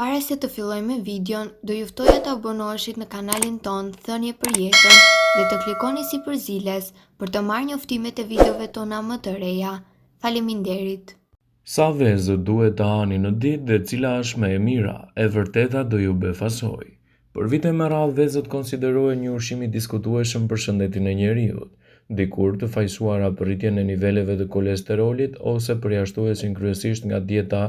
Para se të fillojmë me videon, do ju ftoja të abonoheshit në kanalin ton Thënie për Jetën dhe të klikoni si përziles për të marrë njoftimet e videove tona më të reja. Faleminderit. Sa vezë duhet të hani në ditë dhe cila është më e mira, e vërteta do ju befasoj. Për vite me radhë vezët konsiderohen një ushqim i diskutueshëm për shëndetin e njeriut, dikur të fajsuara për rritjen e niveleve të kolesterolit ose përjashtuesin kryesisht nga dieta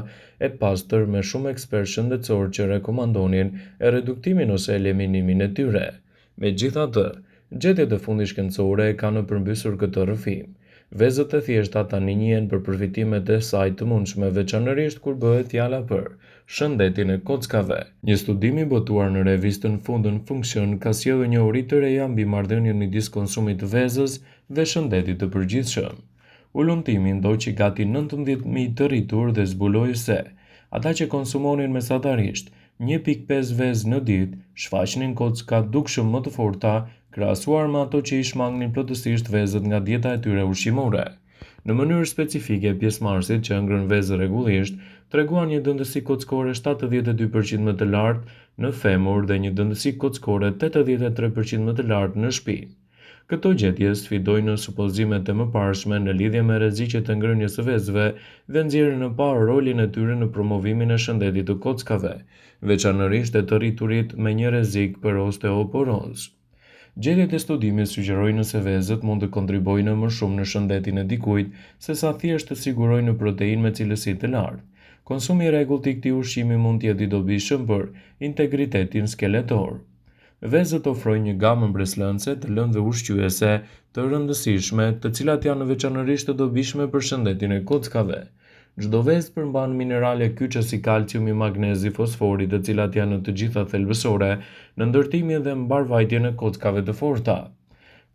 e pastër me shumë ekspertë shëndetësor që rekomandonin e reduktimin ose eliminimin e tyre. Megjithatë, gjetjet e fundit shkencore kanë përmbysur këtë rrëfim. Vezët e thjeshta tani njihen për përfitimet e saj të mundshme, veçanërisht kur bëhet fjala për shëndetin e kockave. Një studim i botuar në revistën Food and Function ka sjellë njohuri të reja mbi marrëdhënien midis konsumit të vezës dhe shëndetit të përgjithshëm. Ullumtimi ndoqi gati 19.000 të rritur dhe zbuloi se ata që konsumonin mesatarisht 1.5 vezë në ditë shfaqnin kocka dukshëm më të forta krahasuar me ato që i shmangnin plotësisht vezët nga dieta e tyre ushqimore. Në mënyrë specifike, pjesëmarrësit që ëngrën vezë rregullisht treguan një dëndësi kockore 72% më të lartë në femur dhe një dëndësi kockore 83% më të lartë në shpinë. Këto gjetje sfidojnë në supozimet e mëparshme në lidhje me rreziqet e ngrënies së vezëve dhe nxjerrin në parë rolin e tyre në promovimin e shëndetit të kockave, veçanërisht e të rriturit me një rrezik për osteoporozë. Gjetjet e studimit sugjerojnë se vezët mund të kontribuojnë më shumë në shëndetin e dikujt sesa thjesht të sigurojnë proteinë me cilësi të lartë. Konsumi i rregullt i këtij ushqimi mund të jetë i dobishëm për integritetin skeletor. Vezët ofrojnë një gamë mbreslënse të lëndëve ushqyese të rëndësishme, të cilat janë veçanërisht të dobishme për shëndetin e kockave. Çdo vezë përmban minerale kyçe si kalciumi, magnezi, fosfori, të cilat janë të gjitha thelbësore në ndërtimin dhe mbarvajtjen e kockave të forta.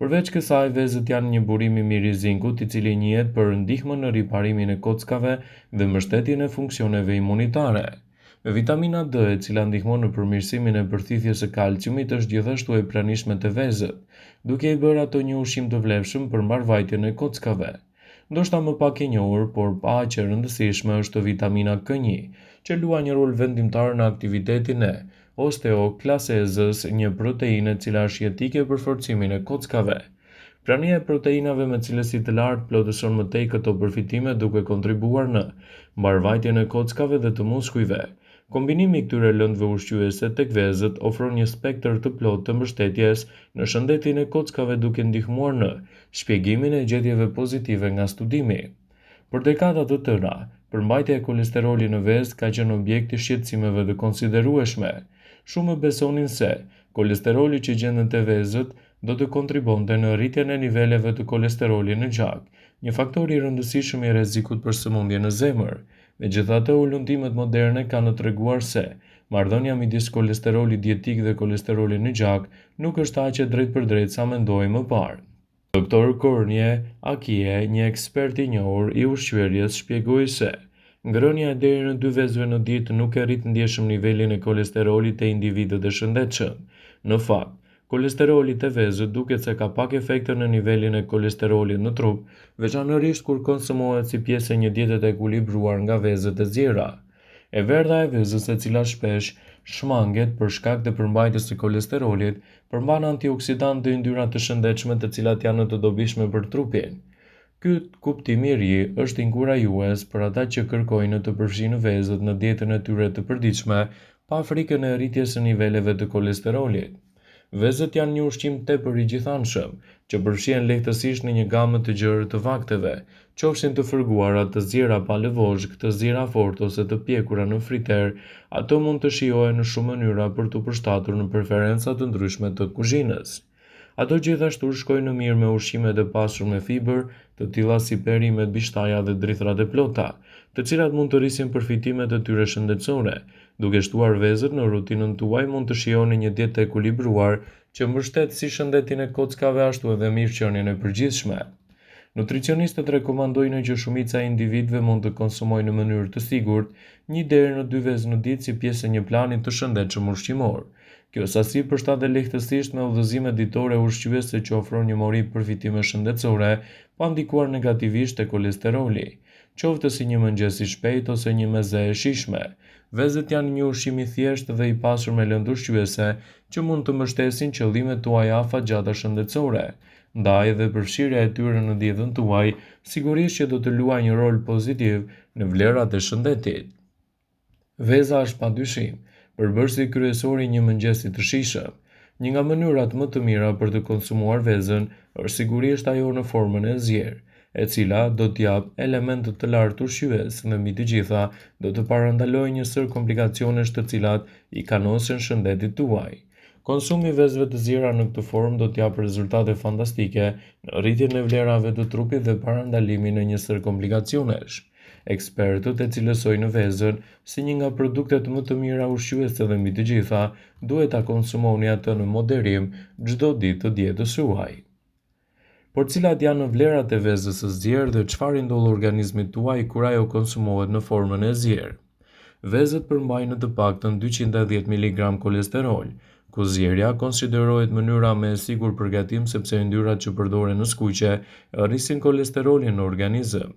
Përveç kësaj, vezët janë një burim i mirë i zinkut, i cili njihet për ndihmën në riparimin e kockave dhe mbështetjen e funksioneve imunitare. Vitamina D, e cila ndihmon në përmirësimin e përthithjes së kalciumit, është gjithashtu e pranishme te vezët, duke i bërë ato një ushqim të vlefshëm për mbarvajtjen e kockave. Ndoshta më pak e njohur, por aq e rëndësishme është vitamina K1, që luan një rol vendimtar në aktivitetin e osteoklasezës, një proteinë e cila është jetike për forcimin e kockave. Prania e proteinave me cilësi të lartë plotëson më tej këto përfitime duke kontribuar në mbarvajtjen e kockave dhe të muskujve. Kombinimi i këtyre lëndëve ushqyese tek vezët ofron një spektër të plotë të mbështetjes në shëndetin e kockave duke ndihmuar në shpjegimin e gjetjeve pozitive nga studimi. Për dekada të tëra, përmbajtja e kolesterolit në vezë ka qenë objekt i shqetësimeve të konsiderueshme. Shumë besonin se kolesteroli që gjendet te vezët do të kontribonte në rritjen e niveleve të kolesterolit në gjak, një faktor i rëndësishëm i rrezikut për sëmundje në zemër. Megjithatë, ullumtimet moderne kanë treguar se marrëdhënia midis kolesterolit dietik dhe kolesterolit në gjak nuk është aq e drejtpërdrejtë sa mendoi më parë. Dr. Kornie Akie, një ekspert i njohur i ushqyerjes, shpjegoi se ngrënia e deri në 2 vezëve në ditë nuk e rrit ndjeshëm nivelin e kolesterolit te individët e shëndetshëm. Në fakt, kolesteroli te vezët duket se ka pak efekte në nivelin e kolesterolit në trup, veçanërisht kur konsumohet si pjesë e një diete të ekuilibruar nga vezët e zjera. E verdha e vezës, e cila shpesh shmanget për shkak të përmbajtjes së kolesterolit, përmban antioksidantë dhe yndyrna të shëndetshme të cilat janë të dobishme për trupin. Ky kuptim i ri është inkurajues për ata që kërkojnë të përfshinë vezët në dietën e tyre të përditshme, pa frikën e rritjes së niveleve të kolesterolit. Vezët janë një ushqim tepër i gjithanshëm, që përfshihen lehtësisht në një gamë të gjerë të vakteve, qofshin të fërguara, të zjera pa lëvozhg, të zjera fort ose të pjekura në friter. Ato mund të shijohen në shumë mënyra për t'u përshtatur në preferenca të ndryshme të kuzhinës. Ato gjithashtu shkojnë mirë me ushqimet e pasur me fibër, të tilla si perimet, bishtaja dhe drithrat e plota, të cilat mund të rrisin përfitimet e tyre shëndetësore. Duke shtuar vezët në rutinën tuaj, mund të shijoni një dietë të ekuilibruar që mbështet si shëndetin e kockave ashtu edhe mirëqenien e përgjithshme. Nutricionistët rekomandojnë që shumica e individëve mund të konsumojnë në mënyrë të sigurt 1 deri në 2 vezë në ditë si pjesë e një plani të shëndetshëm ushqimor. Kjo sasi përshtatet lehtësisht me udhëzime ditore ushqyese që ofron një mori përfitime shëndetësore, pa ndikuar negativisht te kolesteroli. qoftë si një mëngjes i shpejt ose një meze e shijshme. Vezët janë një ushqim i thjeshtë dhe i pasur me lëndë ushqyese që mund të mbështesin qëllimet tuaja afatgjata shëndetësore. Ndaj dhe përfshirja e tyre në dietën tuaj sigurisht që do të luajë një rol pozitiv në vlerat e shëndetit. Veza është padyshim përbërësi kryesor i një mëngjesi të shijshëm. Një nga mënyrat më të mira për të konsumuar vezën është sigurisht ajo në formën e zjerë, e cila do t'jap elemente të lartë ushqyes dhe mbi të gjitha do të parandalojë një sër komplikacionesh të cilat i kanosin shëndetit tuaj. Konsumi i vezëve të zjera në këtë formë do t'jap rezultate fantastike në rritjen e vlerave të trupit dhe parandalimin e një sër komplikacionesh. Ekspertët e cilësojnë vezën si një nga produktet më të mira ushqyese dhe mbi të gjitha duhet ta konsumoni atë në moderim çdo ditë të dietës suaj. Por cilat janë vlerat e vezës së zjerë dhe çfarë ndodh organizmit tuaj kur ajo konsumohet në formën e zjerë? Vezët përmbajnë të paktën 210 mg kolesterol, ku zjerja konsiderohet mënyra më e sigurt përgatim sepse yndyrrat që përdoren në skuqe rrisin kolesterolin në organizëm.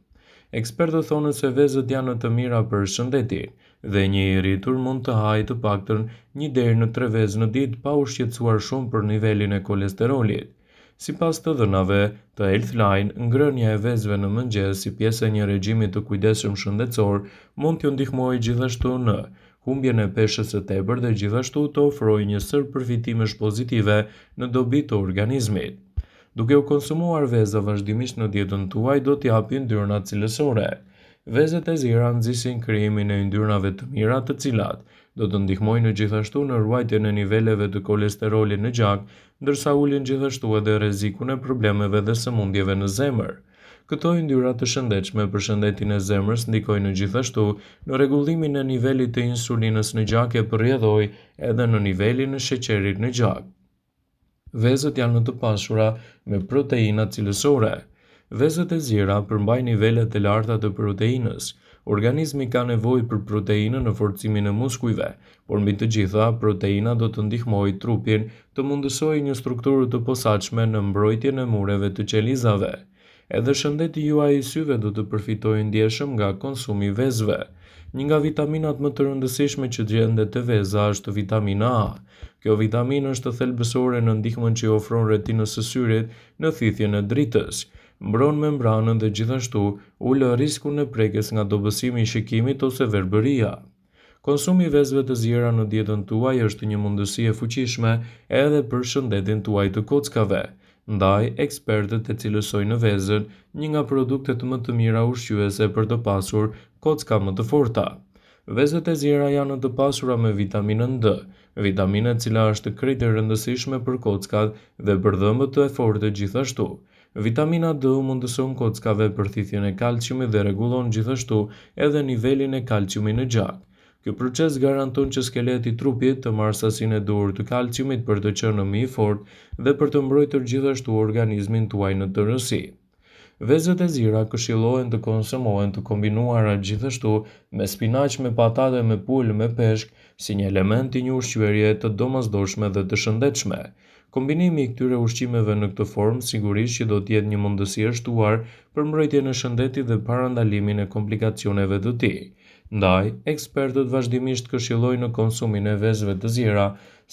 Ekspertët thonë se vezët janë të mira për shëndetin dhe një i rritur mund të hajë të paktën 1 deri në 3 vezë në ditë pa u shqetësuar shumë për nivelin e kolesterolit. Sipas të dhënave të Healthline, ngrënia e vezëve në mëngjes si pjesë e një regjimi të kujdesshëm shëndetësor mund t'ju ndihmojë gjithashtu në humbjen e peshës së tepërt dhe gjithashtu të ofrojë një sër përfitimesh pozitive në dobi të organizmit. Duke u konsumuar veza vazhdimisht në dietën tuaj do t'i japi yndyrna cilësore. Vezët e zjera nxisin krijimin e yndyrnave të mira, të cilat do të ndihmojnë gjithashtu në ruajtjen e niveleve të kolesterolit në gjak, ndërsa ulin gjithashtu edhe rrezikun e problemeve dhe sëmundjeve në zemër. Këto yndyra të shëndetshme për shëndetin e zemrës ndikojnë gjithashtu në rregullimin e nivelit të insulinës në gjak e përrjedhojë edhe në nivelin e sheqerit në gjak. Vezët janë të pasura me proteina cilësore. Vezët e zjera përmbajnë nivelet e larta të proteinës. Organizmi ka nevojë për proteinë në forcimin e muskujve, por mbi të gjitha, proteina do të ndihmojë trupin të mundësojë një strukturë të posaçme në mbrojtjen e mureve të qelizave. Edhe shëndeti juaj i syve do të përfitojë ndjeshëm nga konsumi i vezëve. Një nga vitaminat më të rëndësishme që gjendet te veza është vitamina A. Kjo vitaminë është thelbësore në ndihmën që i ofron retinës së syrit në thithjen e dritës, mbron membranën dhe gjithashtu ul riskun e prekjes nga dobësimi i shikimit ose verbëria. Konsumi i vezëve të zjera në dietën tuaj është një mundësi e fuqishme edhe për shëndetin tuaj të kockave. Ndaj, ekspertët e cilësojnë vezën një nga produktet më të mira ushqyese për të pasur kocka më të forta. Vezët e zjera janë të pasura me vitaminën D, vitaminë e cila është krejt e rëndësishme për kockat dhe për dhëmbët të fortë gjithashtu. Vitamina D mundëson kockave përthithjen e kalciumit dhe rregullon gjithashtu edhe nivelin e kalciumit në gjak. Ky proces garanton që skeleti i trupit të marrë sasinë e duhur të kalciumit për të qenë më i fortë dhe për të mbrojtur gjithashtu organizmin tuaj në tërësi. Vezët e zjera këshillohen të konsumohen të kombinuara gjithashtu me spinaq, me patate, me pulë, me peshk, si një element i një ushqyerie të domosdoshme dhe të shëndetshme. Kombinimi i këtyre ushqimeve në këtë formë sigurisht që do të jetë një mundësi e shtuar për mbrojtjen e shëndetit dhe parandalimin e komplikacioneve të tij. Ndaj, ekspertët vazhdimisht këshillojnë konsumin e vezëve të zjera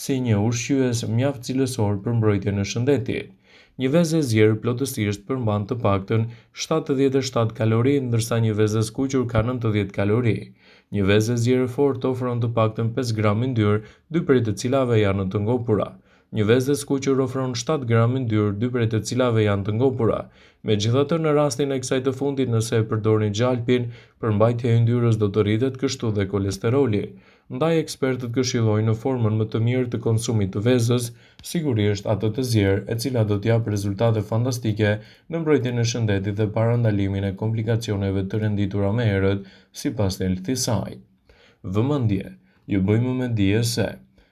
si një ushqyes mjaft cilësor për mbrojtjen e shëndetit. Një vezë e zjerë plotësisht përmban të paktën 77 kalori, ndërsa një vezë e skuqur ka 90 kalori. Një vezë e zjerë fort ofron të paktën 5 gram yndyrë, 2 prej të cilave janë të ngopura. Një vezë e skuqur ofron 7 gram yndyrë, 2 prej të cilave janë të ngopura. Megjithatë, në rastin e kësaj të fundit, nëse e përdorni gjalpin, përmbajtja e yndyrës do të rritet, kështu dhe kolesteroli. Ndaj, ekspertët këshillojnë në formën më të mirë të konsumit të vezës, sigurisht atë të zjerë, e cila do t'jap rezultate fantastike në mbrojtjen e shëndetit dhe parandalimin e komplikacioneve të renditura më herët, sipas Healthline. Vëmendje, ju bëjmë me dije se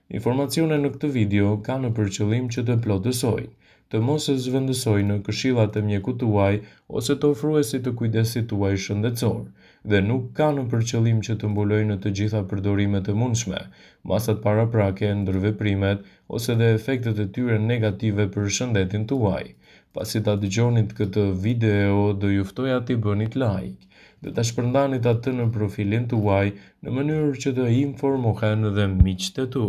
informacionet në këtë video kanë për qëllim që të plotësojnë, të mos e zvendësojnë në këshillat e mjekut tuaj ose të ofruesit të kujdesit tuaj shëndetësor, dhe nuk kanë për qëllim që të mbulojnë të gjitha përdorimet e mundshme, masat paraprake, ndërveprimet ose dhe efektet e tyre negative për shëndetin tuaj. Pasi ta dëgjonit këtë video, do ju ftoja t'i bënit like dhe ta shpërndanit atë në profilin tuaj në mënyrë që të informohen dhe miqtë e tu.